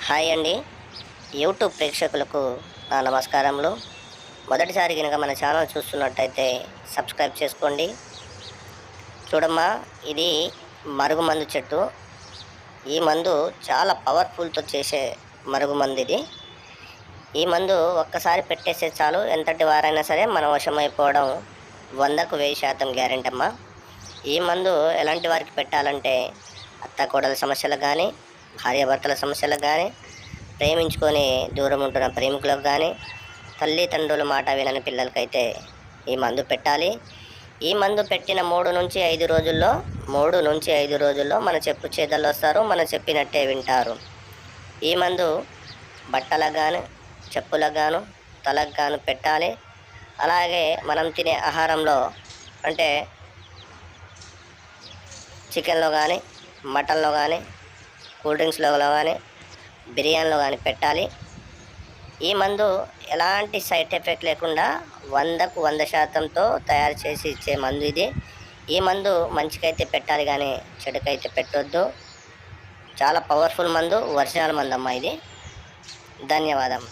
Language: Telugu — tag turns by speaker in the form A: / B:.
A: హాయ్ అండి. యూట్యూబ్ ప్రేక్షకులకు నా నమస్కారములు. మొదటిసారి కనుక మన ఛానల్ చూస్తున్నట్టయితే సబ్స్క్రైబ్ చేసుకోండి. చూడమ్మా, ఇది మరుగుమందు చెట్టు. ఈ మందు చాలా పవర్ఫుల్తో చేసే మరుగుమందు ఇది. ఈ మందు ఒక్కసారి పెట్టేస్తే చాలు, ఎంతటి వారైనా సరే మన వశమైపోవడం 100కు 1000% గ్యారెంటీ అమ్మా. ఈ మందు ఎలాంటి వారికి పెట్టాలంటే అత్తాకోడల సమస్యలకు కానీ, భార్యాభర్తల సమస్యలకు కానీ, ప్రేమించుకొని దూరం ఉంటున్న ప్రేమికులకు కానీ, తల్లిదండ్రుల మాట వినని పిల్లలకైతే ఈ మందు పెట్టాలి. ఈ మందు పెట్టిన 3 నుంచి 5 రోజుల్లో మన చెప్పు చేతల్లో వస్తారు, మనం చెప్పినట్టే వింటారు. ఈ మందు బట్టలకు గాను, చెప్పులకు గాను, తలకు గాను పెట్టాలి. అలాగే మనం తినే ఆహారంలో అంటే చికెన్లో కానీ, మటన్లో కానీ, కూల్ డ్రింక్స్లో కానీ, బిర్యానీలో కానీ పెట్టాలి. ఈ మందు ఎలాంటి సైడ్ ఎఫెక్ట్ లేకుండా 100కు 100%తో తయారు చేసి ఇచ్చే మందు ఇది. ఈ మందు మంచికైతే పెట్టాలి కానీ చెడుకైతే పెట్టొద్దు. చాలా పవర్ఫుల్ మందు, ఒరిజినల్ మందు అమ్మా ఇది. ధన్యవాదం.